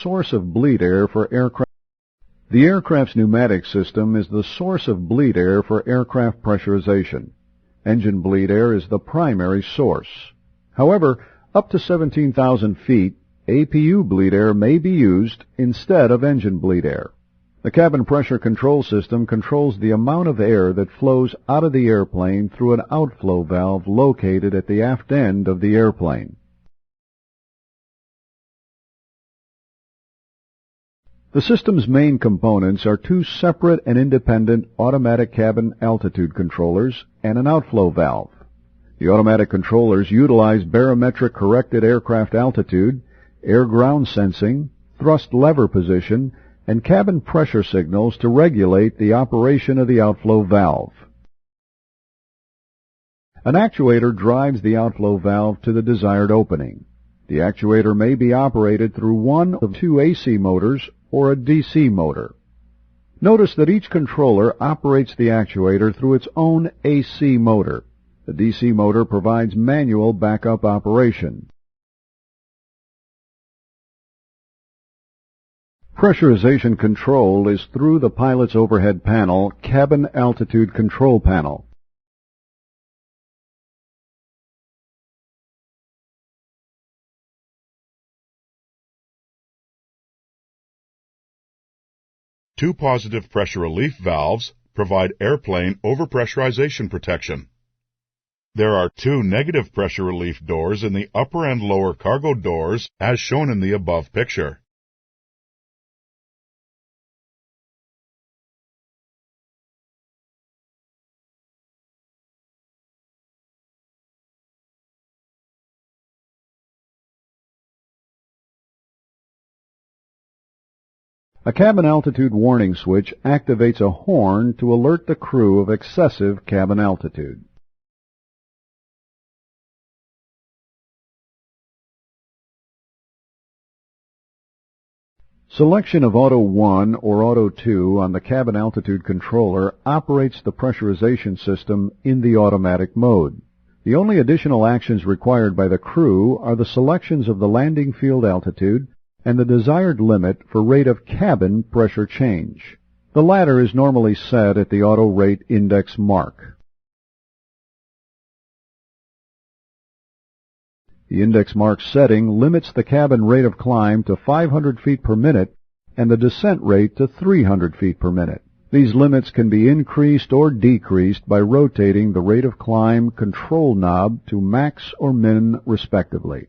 source of bleed air for aircraft. The aircraft's pneumatic system is the source of bleed air for aircraft pressurization. Engine bleed air is the primary source. However, up to 17,000 feet, APU bleed air may be used instead of engine bleed air. The cabin pressure control system controls the amount of air that flows out of the airplane through an outflow valve located at the aft end of the airplane. The system's main components are two separate and independent automatic cabin altitude controllers and an outflow valve. The automatic controllers utilize barometric corrected aircraft altitude, air-ground sensing, thrust lever position, and cabin pressure signals to regulate the operation of the outflow valve. An actuator drives the outflow valve to the desired opening. The actuator may be operated through one of two AC motors or a DC motor. Notice that each controller operates the actuator through its own AC motor. The DC motor provides manual backup operation. Pressurization control is through the pilot's overhead panel, Cabin Altitude Control Panel. Two positive pressure relief valves provide airplane overpressurization protection. There are two negative pressure relief doors in the upper and lower cargo doors as shown in the above picture. A cabin altitude warning switch activates a horn to alert the crew of excessive cabin altitude. Selection of Auto 1 or Auto 2 on the cabin altitude controller operates the pressurization system in the automatic mode. The only additional actions required by the crew are the selections of the landing field altitude and the desired limit for rate of cabin pressure change. The latter is normally set at the auto rate index mark. The index mark setting limits the cabin rate of climb to 500 feet per minute and the descent rate to 300 feet per minute. These limits can be increased or decreased by rotating the rate of climb control knob to max or min respectively.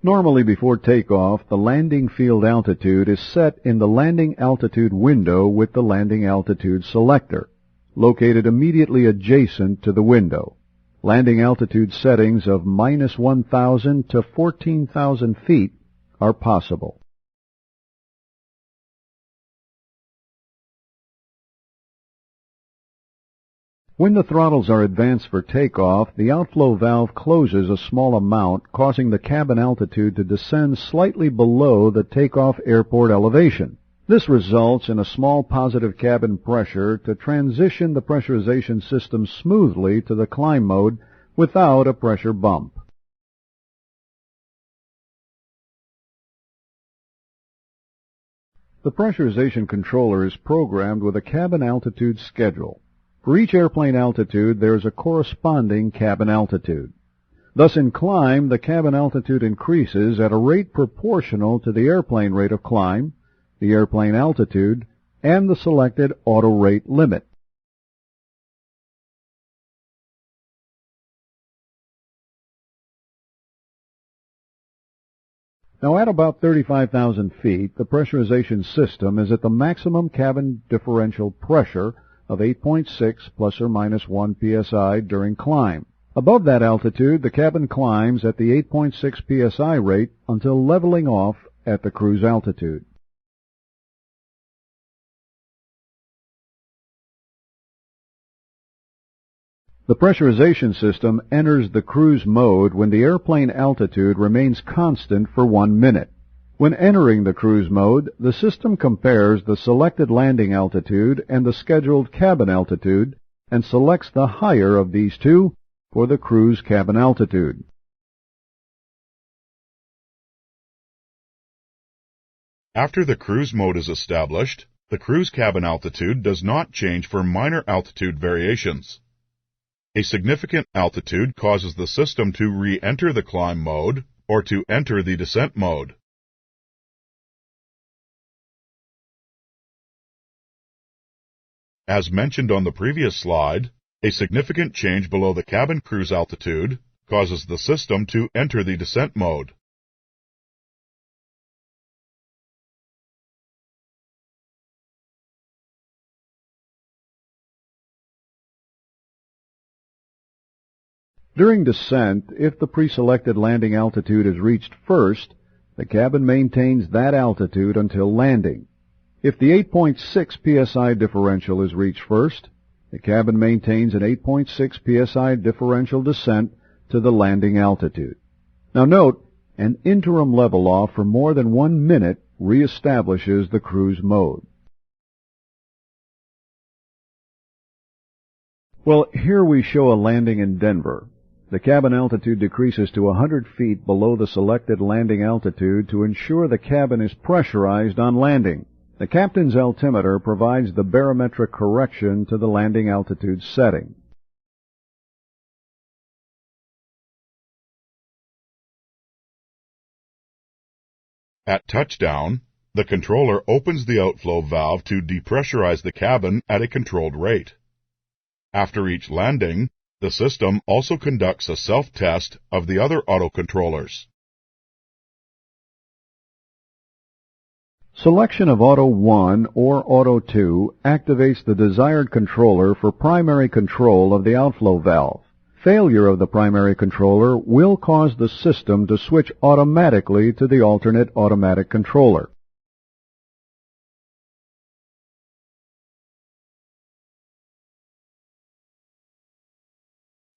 Normally before takeoff, the landing field altitude is set in the landing altitude window with the landing altitude selector, located immediately adjacent to the window. Landing altitude settings of minus 1,000 to 14,000 feet are possible. When the throttles are advanced for takeoff, the outflow valve closes a small amount, causing the cabin altitude to descend slightly below the takeoff airport elevation. This results in a small positive cabin pressure to transition the pressurization system smoothly to the climb mode without a pressure bump. The pressurization controller is programmed with a cabin altitude schedule. For each airplane altitude, there is a corresponding cabin altitude. Thus, in climb, the cabin altitude increases at a rate proportional to the airplane rate of climb, the airplane altitude, and the selected auto rate limit. Now, at about 35,000 feet, the pressurization system is at the maximum cabin differential pressure of 8.6 plus or minus 1 psi during climb. Above that altitude, the cabin climbs at the 8.6 psi rate until leveling off at the cruise altitude. The pressurization system enters the cruise mode when the airplane altitude remains constant for 1 minute. When entering the cruise mode, the system compares the selected landing altitude and the scheduled cabin altitude and selects the higher of these two for the cruise cabin altitude. After the cruise mode is established, the cruise cabin altitude does not change for minor altitude variations. A significant altitude causes the system to re-enter the climb mode or to enter the descent mode. As mentioned on the previous slide, a significant change below the cabin cruise altitude causes the system to enter the descent mode. During descent, if the pre-selected landing altitude is reached first, the cabin maintains that altitude until landing. If the 8.6 psi differential is reached first, the cabin maintains an 8.6 psi differential descent to the landing altitude. Now note, an interim level off for more than 1 minute reestablishes the cruise mode. Well, here we show a landing in Denver. The cabin altitude decreases to 100 feet below the selected landing altitude to ensure the cabin is pressurized on landing. The captain's altimeter provides the barometric correction to the landing altitude setting. At touchdown, the controller opens the outflow valve to depressurize the cabin at a controlled rate. After each landing, the system also conducts a self-test of the other autocontrollers. Selection of Auto 1 or Auto 2 activates the desired controller for primary control of the outflow valve. Failure of the primary controller will cause the system to switch automatically to the alternate automatic controller.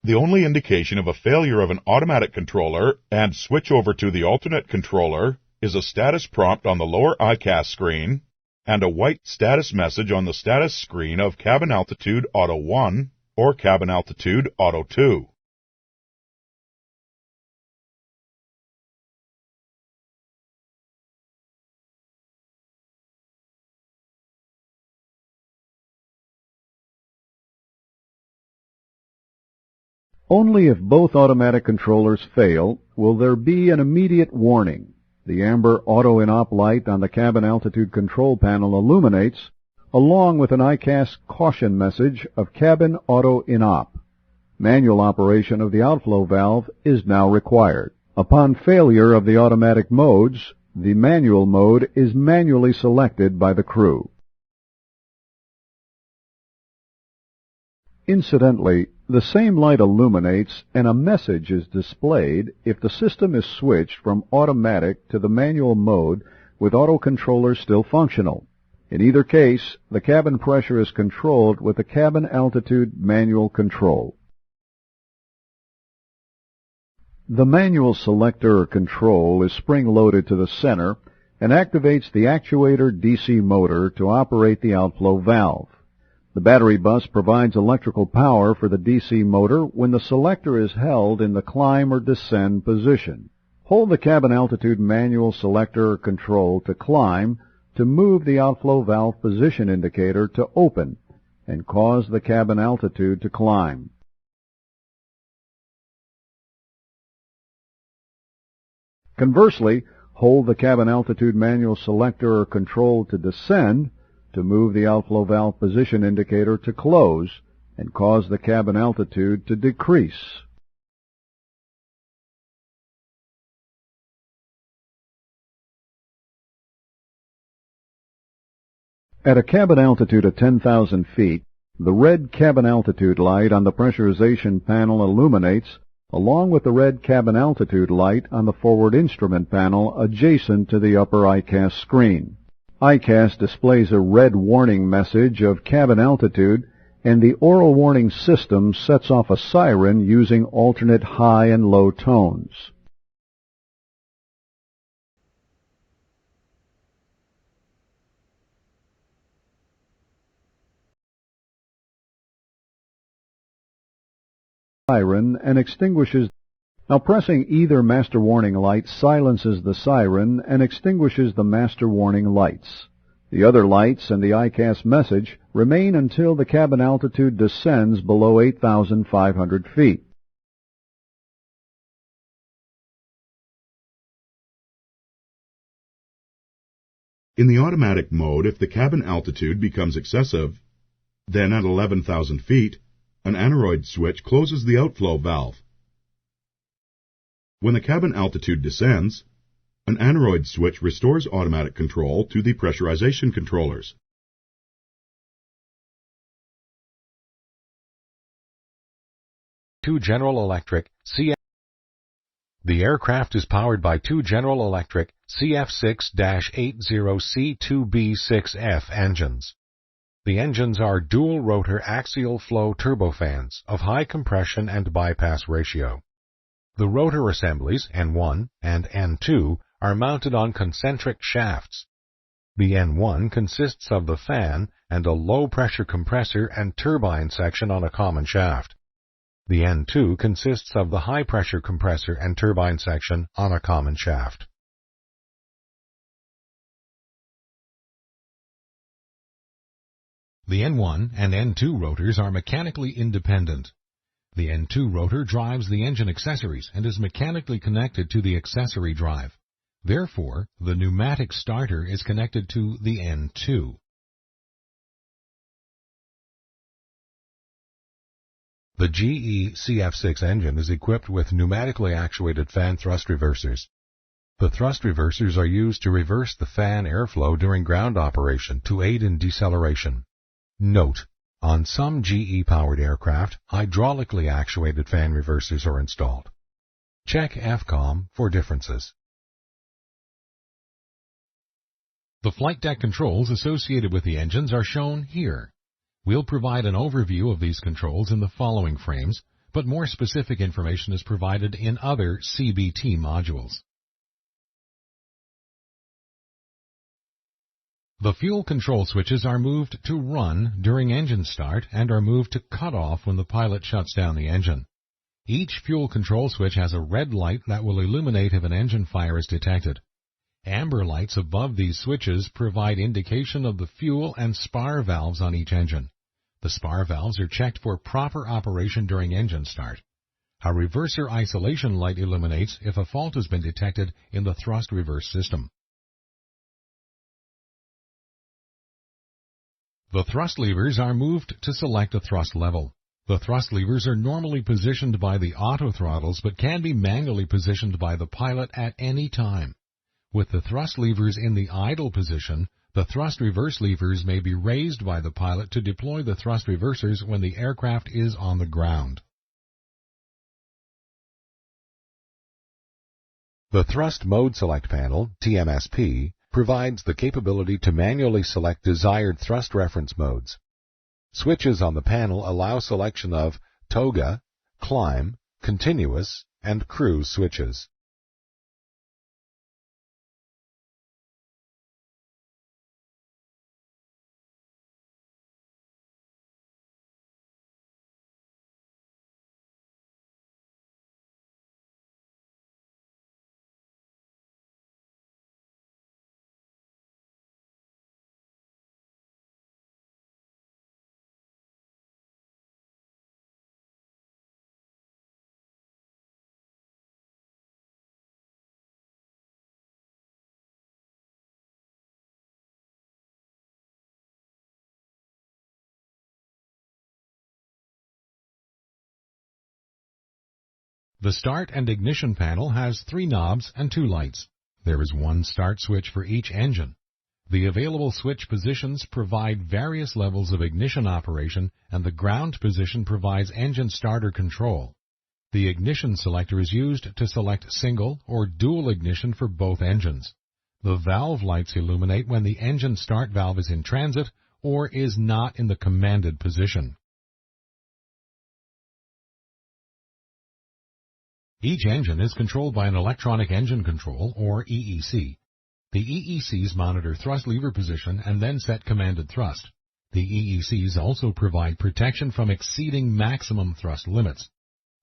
The only indication of a failure of an automatic controller and switch over to the alternate controller is a status prompt on the lower ICAS screen and a white status message on the status screen of Cabin Altitude Auto 1 or Cabin Altitude Auto 2. Only if both automatic controllers fail will there be an immediate warning. The amber auto in-op light on the cabin altitude control panel illuminates, along with an ICAS caution message of cabin auto in-op. Manual operation of the outflow valve is now required. Upon failure of the automatic modes, the manual mode is manually selected by the crew. Incidentally, the same light illuminates and a message is displayed if the system is switched from automatic to the manual mode with autocontrollers still functional. In either case, the cabin pressure is controlled with the cabin altitude manual control. The manual selector or control is spring-loaded to the center and activates the actuator DC motor to operate the outflow valve. The battery bus provides electrical power for the DC motor when the selector is held in the climb or descend position. Hold the cabin altitude manual selector or control to climb to move the outflow valve position indicator to open and cause the cabin altitude to climb. Conversely, hold the cabin altitude manual selector or control to descend to move the outflow valve position indicator to close and cause the cabin altitude to decrease. At a cabin altitude of 10,000 feet, the red cabin altitude light on the pressurization panel illuminates, along with the red cabin altitude light on the forward instrument panel adjacent to the upper ICAS screen. ICAS displays a red warning message of cabin altitude, and the aural warning system sets off a siren using alternate high and low tones. siren and extinguishes. Now pressing either master warning light silences the siren and extinguishes the master warning lights. The other lights and the ICAS message remain until the cabin altitude descends below 8,500 feet. In the automatic mode, if the cabin altitude becomes excessive, then at 11,000 feet, an aneroid switch closes the outflow valve. When the cabin altitude descends, an aneroid switch restores automatic control to the pressurization controllers. Two General Electric CF. The aircraft is powered by two General Electric CF6-80C2B6F engines. The engines are dual-rotor axial flow turbofans of high compression and bypass ratio. The rotor assemblies, N1 and N2, are mounted on concentric shafts. The N1 consists of the fan and a low-pressure compressor and turbine section on a common shaft. The N2 consists of the high-pressure compressor and turbine section on a common shaft. The N1 and N2 rotors are mechanically independent. The N2 rotor drives the engine accessories and is mechanically connected to the accessory drive. Therefore, the pneumatic starter is connected to the N2. The GE CF6 engine is equipped with pneumatically actuated fan thrust reversers. The thrust reversers are used to reverse the fan airflow during ground operation to aid in deceleration. Note: on some GE-powered aircraft, hydraulically actuated fan reversers are installed. Check FCOM for differences. The flight deck controls associated with the engines are shown here. We'll provide an overview of these controls in the following frames, but more specific information is provided in other CBT modules. The fuel control switches are moved to run during engine start and are moved to cut off when the pilot shuts down the engine. Each fuel control switch has a red light that will illuminate if an engine fire is detected. Amber lights above these switches provide indication of the fuel and spar valves on each engine. The spar valves are checked for proper operation during engine start. A reverser isolation light illuminates if a fault has been detected in the thrust reverse system. The thrust levers are moved to select a thrust level. The thrust levers are normally positioned by the auto throttles but can be manually positioned by the pilot at any time. With the thrust levers in the idle position, the thrust reverse levers may be raised by the pilot to deploy the thrust reversers when the aircraft is on the ground. The Thrust Mode Select Panel, TMSP, provides the capability to manually select desired thrust reference modes. Switches on the panel allow selection of TOGA, Climb, Continuous, and Cruise switches. The start and ignition panel has 3 knobs and 2 lights. There is one start switch for each engine. The available switch positions provide various levels of ignition operation, and the ground position provides engine starter control. The ignition selector is used to select single or dual ignition for both engines. The valve lights illuminate when the engine start valve is in transit or is not in the commanded position. Each engine is controlled by an electronic engine control, or EEC. The EECs monitor thrust lever position and then set commanded thrust. The EECs also provide protection from exceeding maximum thrust limits.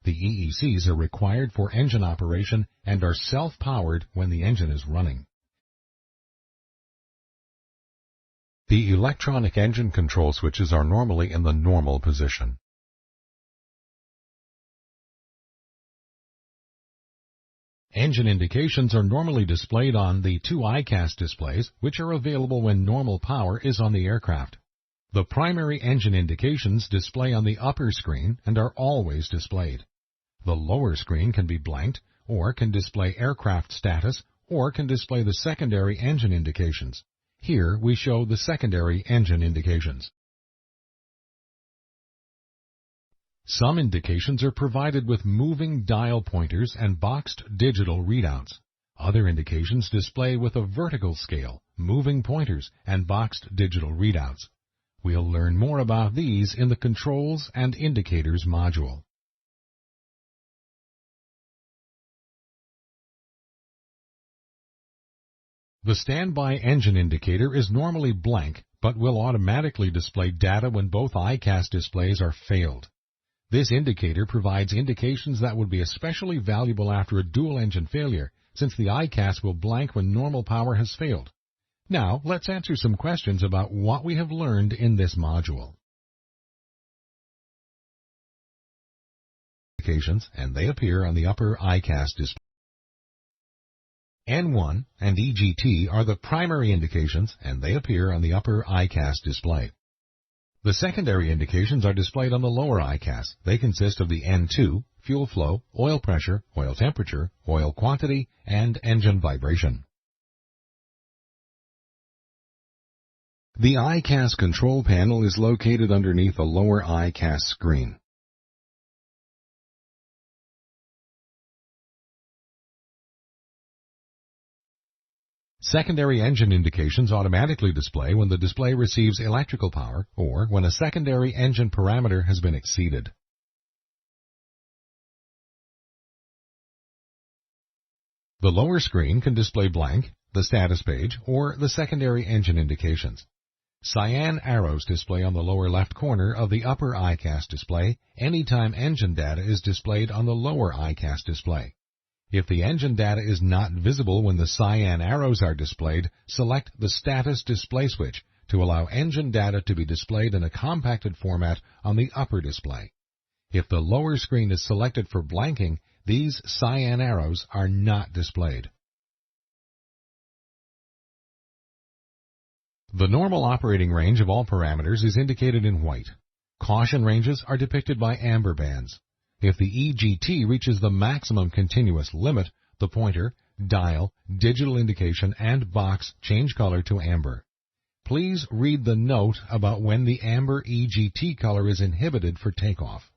The EECs are required for engine operation and are self-powered when the engine is running. The electronic engine control switches are normally in the normal position. Engine indications are normally displayed on the two ICAS displays, which are available when normal power is on the aircraft. The primary engine indications display on the upper screen and are always displayed. The lower screen can be blanked, or can display aircraft status, or can display the secondary engine indications. Here we show the secondary engine indications. Some indications are provided with moving dial pointers and boxed digital readouts. Other indications display with a vertical scale, moving pointers, and boxed digital readouts. We'll learn more about these in the Controls and Indicators module. The standby engine indicator is normally blank, but will automatically display data when both ICAS displays are failed. This indicator provides indications that would be especially valuable after a dual-engine failure, since the ICAS will blank when normal power has failed. Now, let's answer some questions about what we have learned in this module. Indications, and they appear on the upper ICAS display. N1 and EGT are the primary indications, and they appear on the upper ICAS display. The secondary indications are displayed on the lower ICAS. They consist of the N2, fuel flow, oil pressure, oil temperature, oil quantity, and engine vibration. The ICAS control panel is located underneath the lower ICAS screen. Secondary engine indications automatically display when the display receives electrical power or when a secondary engine parameter has been exceeded. The lower screen can display blank, the status page, or the secondary engine indications. Cyan arrows display on the lower left corner of the upper ICAS display anytime engine data is displayed on the lower ICAS display. If the engine data is not visible when the cyan arrows are displayed, select the Status Display switch to allow engine data to be displayed in a compacted format on the upper display. If the lower screen is selected for blanking, these cyan arrows are not displayed. The normal operating range of all parameters is indicated in white. Caution ranges are depicted by amber bands. If the EGT reaches the maximum continuous limit, the pointer, dial, digital indication, and box change color to amber. Please read the note about when the amber EGT color is inhibited for takeoff.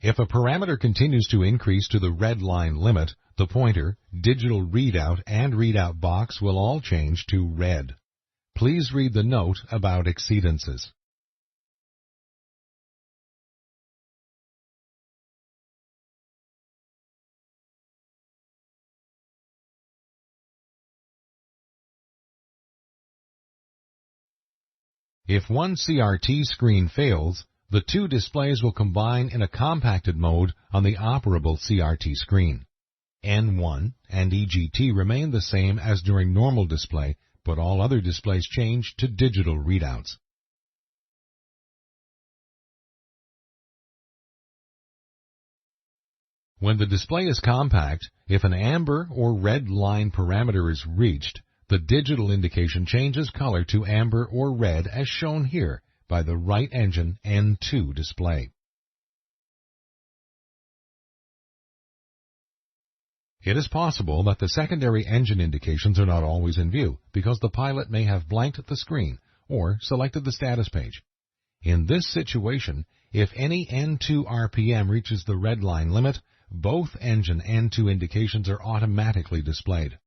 If a parameter continues to increase to the red line limit, the pointer, digital readout, and readout box will all change to red. Please read the note about exceedances. If one CRT screen fails, the two displays will combine in a compacted mode on the operable CRT screen. N1 and EGT remain the same as during normal display, but all other displays change to digital readouts. When the display is compact, if an amber or red line parameter is reached, the digital indication changes color to amber or red as shown here by the right engine N2 display. It is possible that the secondary engine indications are not always in view because the pilot may have blanked the screen or selected the status page. In this situation, if any N2 RPM reaches the red line limit, both engine N2 indications are automatically displayed.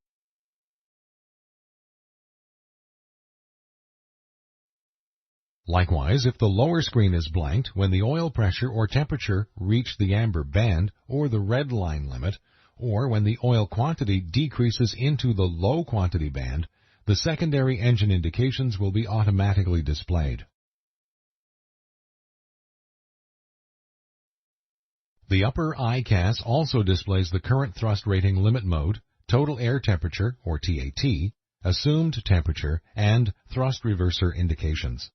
Likewise, if the lower screen is blanked when the oil pressure or temperature reach the amber band or the red line limit, or when the oil quantity decreases into the low quantity band, the secondary engine indications will be automatically displayed. The upper ICAS also displays the current thrust rating limit mode, total air temperature, or TAT, assumed temperature, and thrust reverser indications.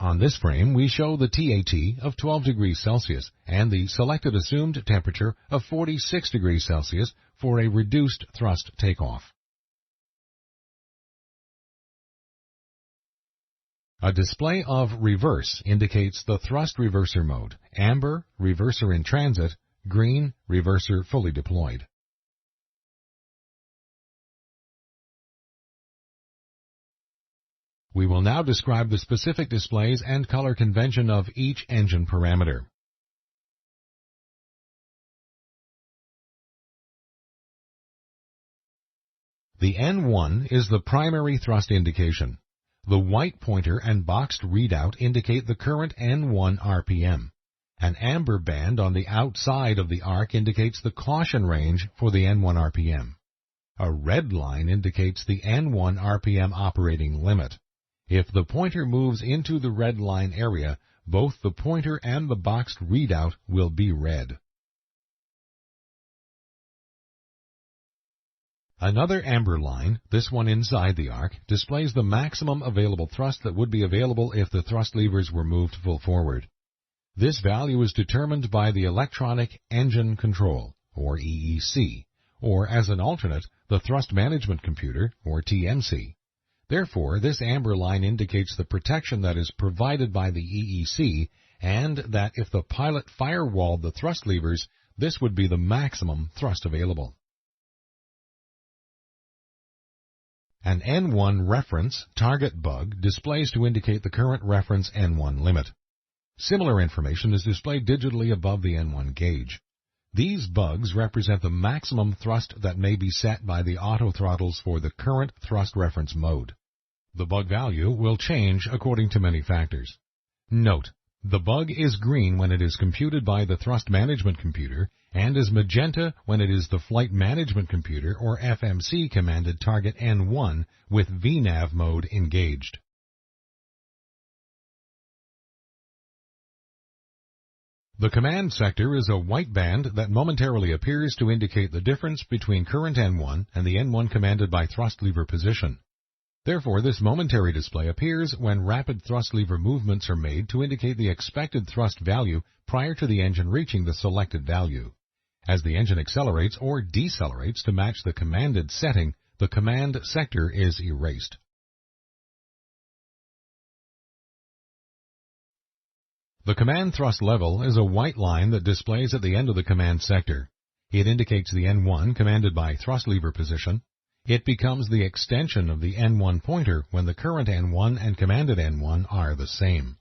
On this frame, we show the TAT of 12 degrees Celsius and the selected assumed temperature of 46 degrees Celsius for a reduced thrust takeoff. A display of reverse indicates the thrust reverser mode, amber, reverser in transit, green, reverser fully deployed. We will now describe the specific displays and color convention of each engine parameter. The N1 is the primary thrust indication. The white pointer and boxed readout indicate the current N1 RPM. An amber band on the outside of the arc indicates the caution range for the N1 RPM. A red line indicates the N1 RPM operating limit. If the pointer moves into the red line area, both the pointer and the boxed readout will be red. Another amber line, this one inside the arc, displays the maximum available thrust that would be available if the thrust levers were moved full forward. This value is determined by the Electronic Engine Control, or EEC, or as an alternate, the Thrust Management Computer, or TMC. Therefore, this amber line indicates the protection that is provided by the EEC, and that if the pilot firewalled the thrust levers, this would be the maximum thrust available. An N1 reference target bug displays to indicate the current reference N1 limit. Similar information is displayed digitally above the N1 gauge. These bugs represent the maximum thrust that may be set by the auto throttles for the current thrust reference mode. The bug value will change according to many factors. Note, the bug is green when it is computed by the Thrust Management Computer and is magenta when it is the Flight Management Computer or FMC commanded target N1 with VNAV mode engaged. The command sector is a white band that momentarily appears to indicate the difference between current N1 and the N1 commanded by thrust lever position. Therefore, this momentary display appears when rapid thrust lever movements are made to indicate the expected thrust value prior to the engine reaching the selected value. As the engine accelerates or decelerates to match the commanded setting, the command sector is erased. The command thrust level is a white line that displays at the end of the command sector. It indicates the N1 commanded by thrust lever position. It becomes the extension of the N1 pointer when the current N1 and commanded N1 are the same.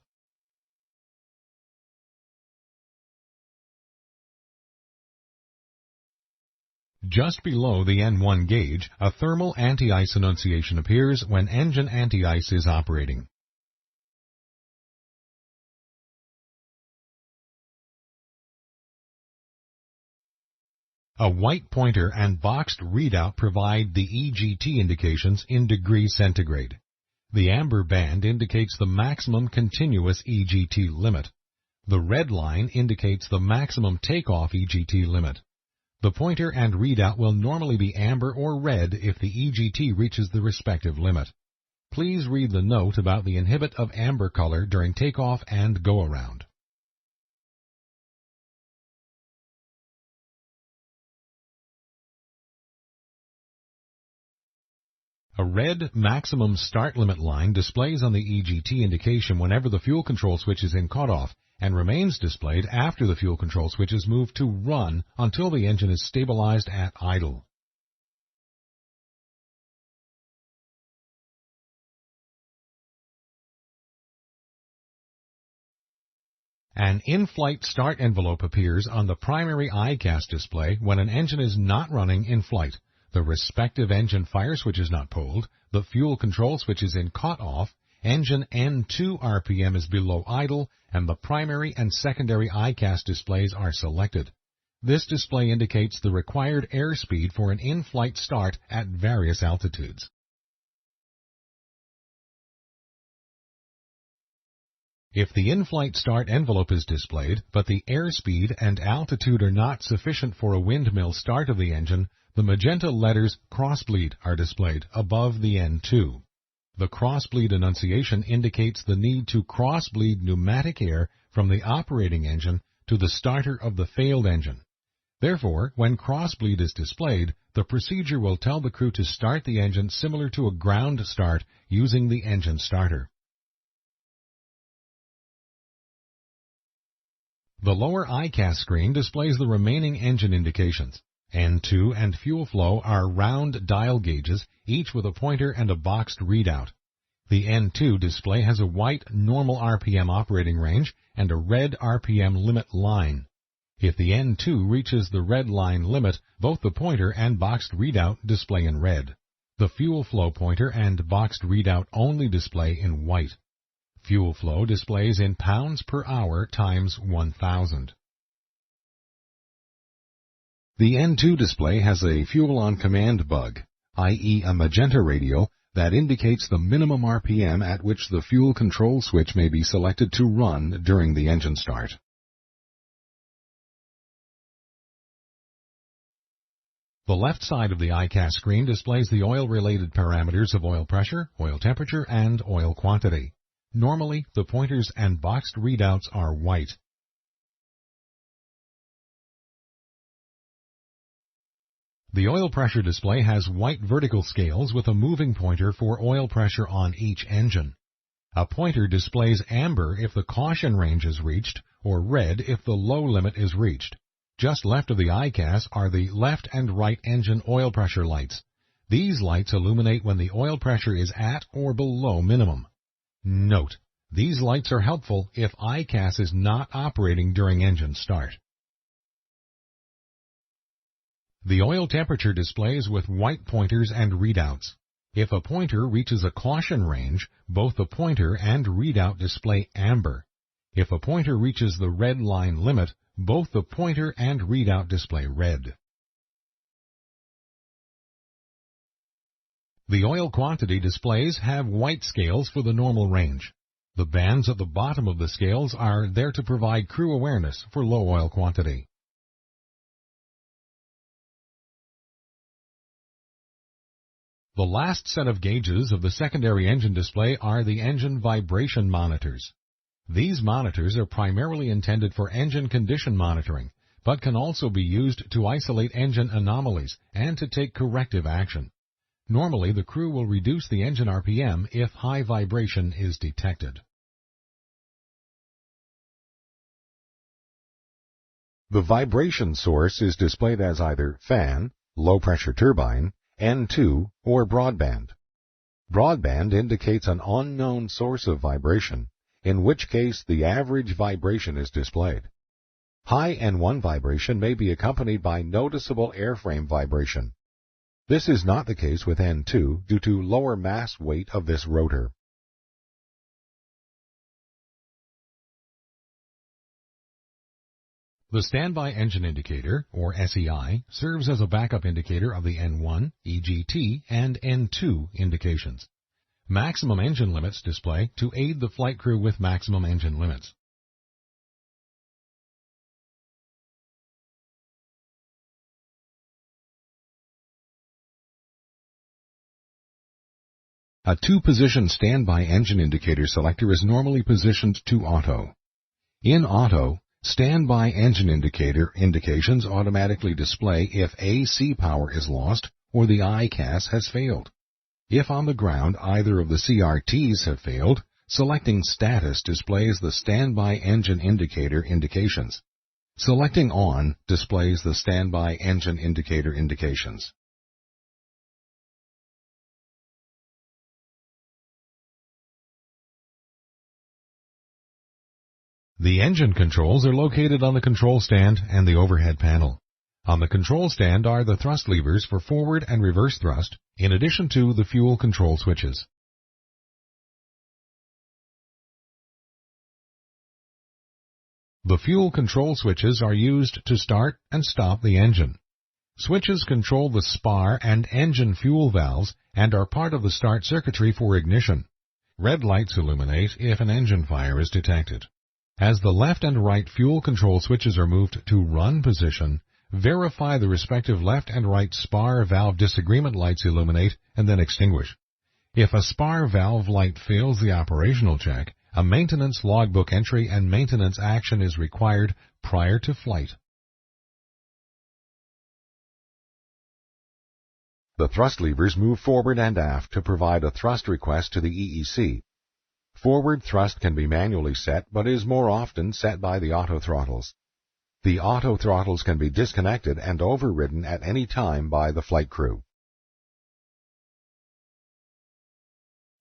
Just below the N1 gauge, a thermal anti-ice annunciation appears when engine anti-ice is operating. A white pointer and boxed readout provide the EGT indications in degrees centigrade. The amber band indicates the maximum continuous EGT limit. The red line indicates the maximum takeoff EGT limit. The pointer and readout will normally be amber or red if the EGT reaches the respective limit. Please read the note about the inhibit of amber color during takeoff and go-around. A red maximum start limit line displays on the EGT indication whenever the fuel control switch is in cutoff and remains displayed after the fuel control switch is moved to run until the engine is stabilized at idle. An in-flight start envelope appears on the primary ICAS display when an engine is not running in flight. The respective engine fire switch is not pulled, the fuel control switch is in cutoff, engine N2 RPM is below idle, and the primary and secondary ICAS displays are selected. This display indicates the required airspeed for an in-flight start at various altitudes. If the in-flight start envelope is displayed, but the airspeed and altitude are not sufficient for a windmill start of the engine, the magenta letters crossbleed are displayed above the N2. The crossbleed annunciation indicates the need to crossbleed pneumatic air from the operating engine to the starter of the failed engine. Therefore, when crossbleed is displayed, the procedure will tell the crew to start the engine similar to a ground start using the engine starter. The lower ICAS screen displays the remaining engine indications. N2 and fuel flow are round dial gauges, each with a pointer and a boxed readout. The N2 display has a white normal RPM operating range and a red RPM limit line. If the N2 reaches the red line limit, both the pointer and boxed readout display in red. The fuel flow pointer and boxed readout only display in white. Fuel flow displays in pounds per hour times 1,000. The N2 display has a fuel on command bug, i.e. a magenta radio that indicates the minimum RPM at which the fuel control switch may be selected to run during the engine start. The left side of the ICAS screen displays the oil-related parameters of oil pressure, oil temperature, and oil quantity. Normally, the pointers and boxed readouts are white. The oil pressure display has white vertical scales with a moving pointer for oil pressure on each engine. A pointer displays amber if the caution range is reached, or red if the low limit is reached. Just left of the ICAS are the left and right engine oil pressure lights. These lights illuminate when the oil pressure is at or below minimum. Note, these lights are helpful if ICAS is not operating during engine start. The oil temperature displays with white pointers and readouts. If a pointer reaches a caution range, both the pointer and readout display amber. If a pointer reaches the red line limit, both the pointer and readout display red. The oil quantity displays have white scales for the normal range. The bands at the bottom of the scales are there to provide crew awareness for low oil quantity. The last set of gauges of the secondary engine display are the engine vibration monitors. These monitors are primarily intended for engine condition monitoring, but can also be used to isolate engine anomalies and to take corrective action. Normally, the crew will reduce the engine RPM if high vibration is detected. The vibration source is displayed as either fan, low-pressure turbine, N2, or broadband. Broadband indicates an unknown source of vibration, in which case the average vibration is displayed. High N1 vibration may be accompanied by noticeable airframe vibration. This is not the case with N2 due to lower mass weight of this rotor. The standby engine indicator, or SEI, serves as a backup indicator of the N1, EGT, and N2 indications. Maximum engine limits display to aid the flight crew with maximum engine limits. A two-position standby engine indicator selector is normally positioned to auto. In auto, standby engine indicator indications automatically display if AC power is lost or the ICAS has failed. If on the ground either of the CRTs have failed, selecting status displays the standby engine indicator indications. Selecting on displays the standby engine indicator indications. The engine controls are located on the control stand and the overhead panel. On the control stand are the thrust levers for forward and reverse thrust, in addition to the fuel control switches. The fuel control switches are used to start and stop the engine. Switches control the spar and engine fuel valves and are part of the start circuitry for ignition. Red lights illuminate if an engine fire is detected. As the left and right fuel control switches are moved to run position, verify the respective left and right spar valve disagreement lights illuminate and then extinguish. If a spar valve light fails the operational check, a maintenance logbook entry and maintenance action is required prior to flight. The thrust levers move forward and aft to provide a thrust request to the EEC. Forward thrust can be manually set, but is more often set by the auto throttles. The auto throttles can be disconnected and overridden at any time by the flight crew.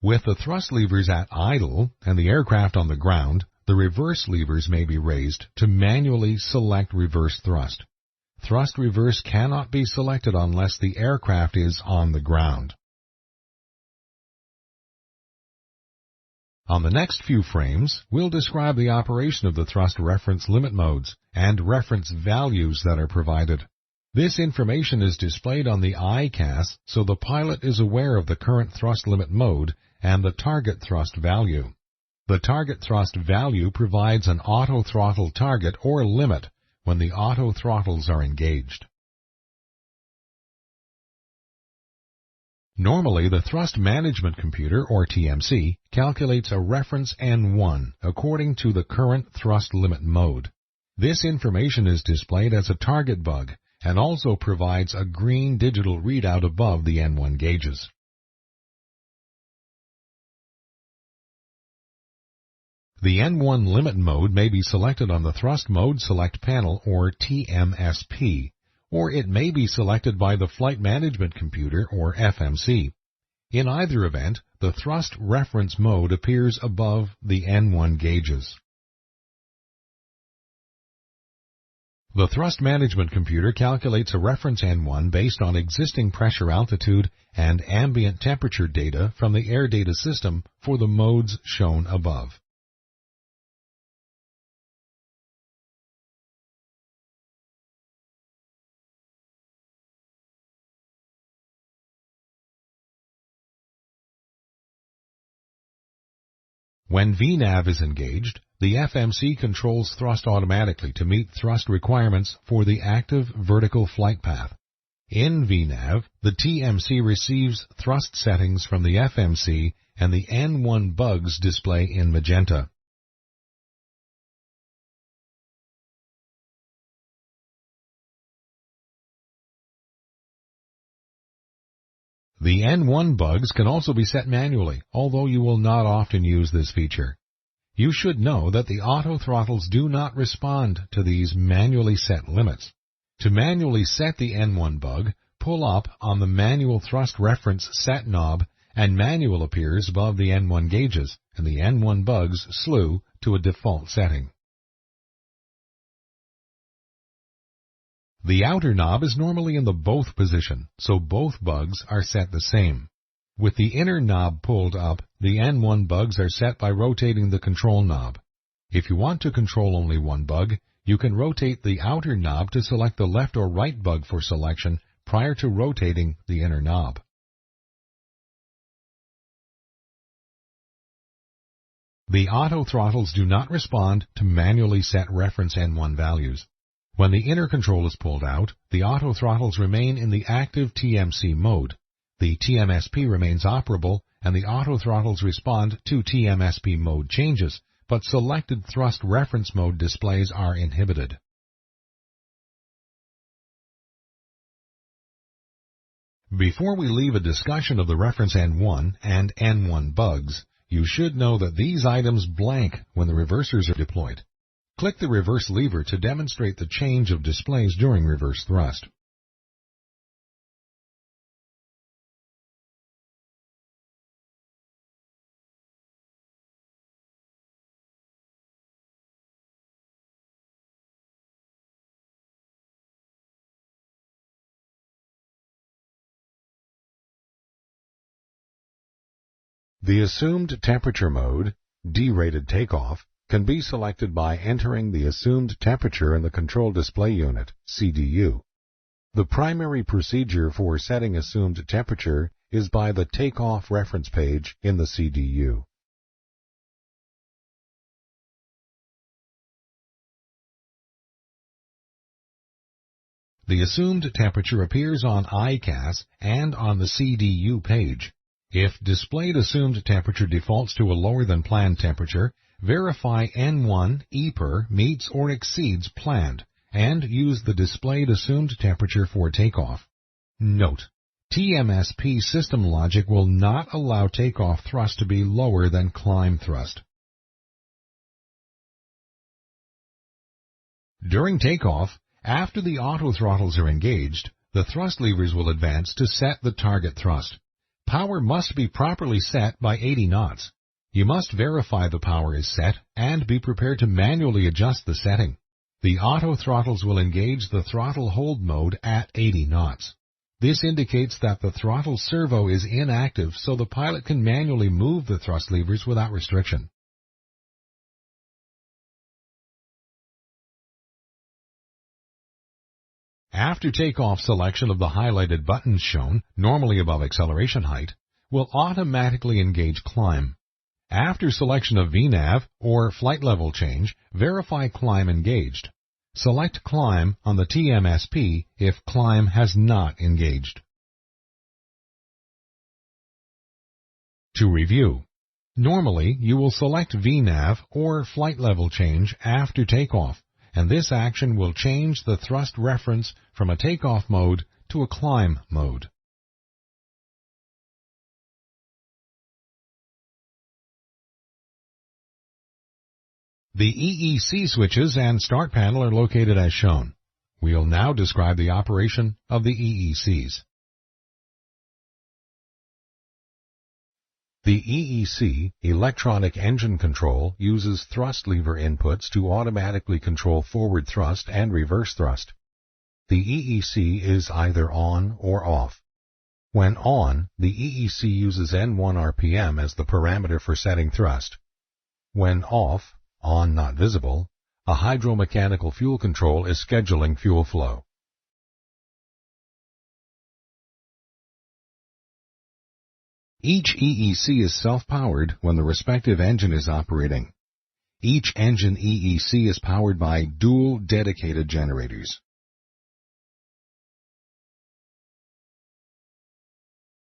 With the thrust levers at idle and the aircraft on the ground, the reverse levers may be raised to manually select reverse thrust. Thrust reverse cannot be selected unless the aircraft is on the ground. On the next few frames, we'll describe the operation of the thrust reference limit modes and reference values that are provided. This information is displayed on the ICAS so the pilot is aware of the current thrust limit mode and the target thrust value. The target thrust value provides an auto throttle target or limit when the auto throttles are engaged. Normally, the Thrust Management Computer, or TMC, calculates a reference N1 according to the current thrust limit mode. This information is displayed as a target bug and also provides a green digital readout above the N1 gauges. The N1 limit mode may be selected on the Thrust Mode Select Panel, or TMSP, or it may be selected by the Flight Management Computer, or FMC. In either event, the thrust reference mode appears above the N1 gauges. The Thrust Management Computer calculates a reference N1 based on existing pressure altitude and ambient temperature data from the Air Data System for the modes shown above. When VNAV is engaged, the FMC controls thrust automatically to meet thrust requirements for the active vertical flight path. In VNAV, the TMC receives thrust settings from the FMC and the N1 bugs display in magenta. The N1 bugs can also be set manually, although you will not often use this feature. You should know that the auto throttles do not respond to these manually set limits. To manually set the N1 bug, pull up on the Manual Thrust Reference Set knob and Manual appears above the N1 gauges, and the N1 bugs slew to a default setting. The outer knob is normally in the both position, so both bugs are set the same. With the inner knob pulled up, the N1 bugs are set by rotating the control knob. If you want to control only one bug, you can rotate the outer knob to select the left or right bug for selection prior to rotating the inner knob. The auto throttles do not respond to manually set reference N1 values. When the inner control is pulled out, the auto throttles remain in the active TMC mode. The TMSP remains operable and the auto throttles respond to TMSP mode changes, but selected thrust reference mode displays are inhibited. Before we leave a discussion of the reference N1 and N1 bugs, you should know that these items blank when the reversers are deployed. Click the reverse lever to demonstrate the change of displays during reverse thrust. The assumed temperature mode, D-rated takeoff, can be selected by entering the assumed temperature in the Control Display Unit, CDU. The primary procedure for setting assumed temperature is by the Takeoff reference page in the CDU. The assumed temperature appears on ICAS and on the CDU page. If displayed assumed temperature defaults to a lower than planned temperature, verify N1 EPER meets or exceeds planned, and use the displayed assumed temperature for takeoff. Note: TMSP system logic will not allow takeoff thrust to be lower than climb thrust. During takeoff, after the auto throttles are engaged, the thrust levers will advance to set the target thrust. Power must be properly set by 80 knots. You must verify the power is set and be prepared to manually adjust the setting. The auto throttles will engage the throttle hold mode at 80 knots. This indicates that the throttle servo is inactive, so the pilot can manually move the thrust levers without restriction. After takeoff, selection of the highlighted buttons shown, normally above acceleration height, will automatically engage climb. After selection of VNAV or flight level change, verify climb engaged. Select climb on the TMSP if climb has not engaged. To review, normally you will select VNAV or flight level change after takeoff, and this action will change the thrust reference from a takeoff mode to a climb mode. The EEC switches and start panel are located as shown. We'll now describe the operation of the EECs. The EEC, electronic engine control, uses thrust lever inputs to automatically control forward thrust and reverse thrust. The EEC is either on or off. When on, the EEC uses N1 RPM as the parameter for setting thrust. When off, on not visible, a hydromechanical fuel control is scheduling fuel flow. Each EEC is self-powered when the respective engine is operating. Each engine EEC is powered by dual dedicated generators.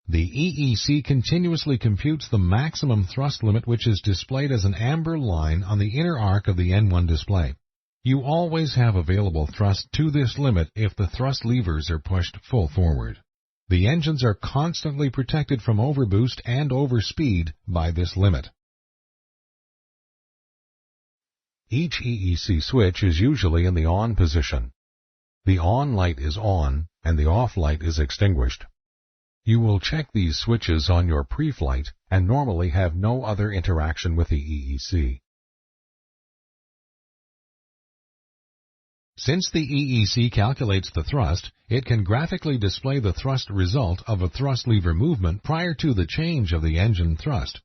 The EEC continuously computes the maximum thrust limit, which is displayed as an amber line on the inner arc of the N1 display. You always have available thrust to this limit if the thrust levers are pushed full forward. The engines are constantly protected from overboost and overspeed by this limit. Each EEC switch is usually in the on position. The on light is on and the off light is extinguished. You will check these switches on your pre-flight and normally have no other interaction with the EEC. Since the EEC calculates the thrust, it can graphically display the thrust result of a thrust lever movement prior to the change of the engine thrust.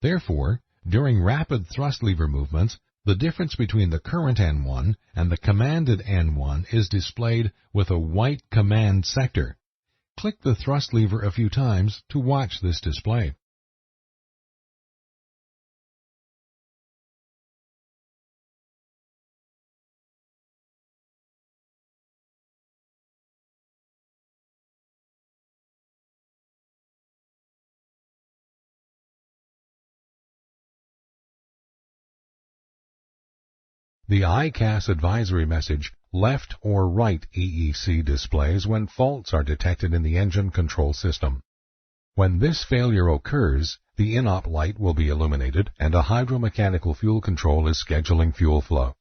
Therefore, during rapid thrust lever movements, the difference between the current N1 and the commanded N1 is displayed with a white command sector. Click the thrust lever a few times to watch this display. The ICAS advisory message left or right EEC displays when faults are detected in the engine control system. When this failure occurs, the INOP light will be illuminated and a hydromechanical fuel control is scheduling fuel flow.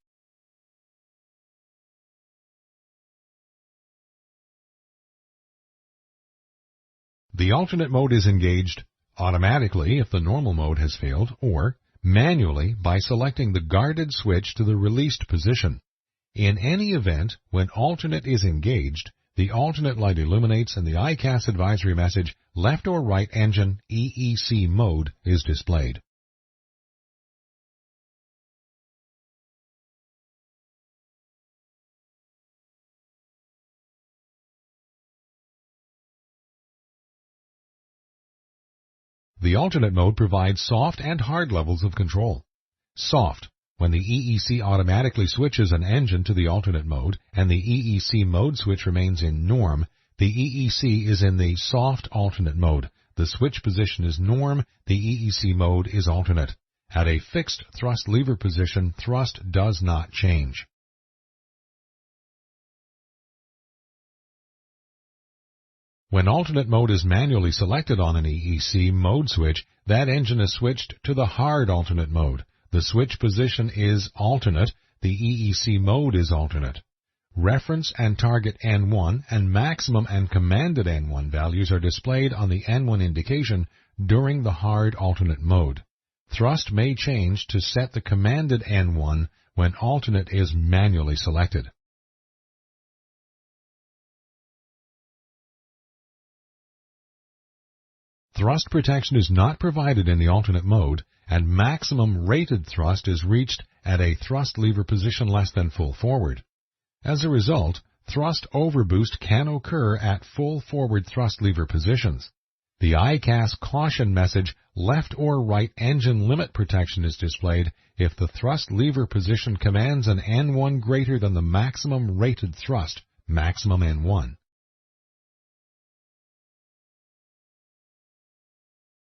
The alternate mode is engaged automatically if the normal mode has failed, or manually by selecting the guarded switch to the released position. In any event, when alternate is engaged, the alternate light illuminates and the ICAS advisory message left or right engine EEC mode is displayed. The alternate mode provides soft and hard levels of control. Soft, when the EEC automatically switches an engine to the alternate mode and the EEC mode switch remains in norm, the EEC is in the soft alternate mode. The switch position is norm, the EEC mode is alternate. At a fixed thrust lever position, thrust does not change. When alternate mode is manually selected on an EEC mode switch, that engine is switched to the hard alternate mode. The switch position is alternate, the EEC mode is alternate. Reference and target N1 and maximum and commanded N1 values are displayed on the N1 indication during the hard alternate mode. Thrust may change to set the commanded N1 when alternate is manually selected. Thrust protection is not provided in the alternate mode, and maximum rated thrust is reached at a thrust lever position less than full forward. As a result, thrust overboost can occur at full forward thrust lever positions. The ICAS caution message left or right engine limit protection is displayed if the thrust lever position commands an N1 greater than the maximum rated thrust, maximum N1.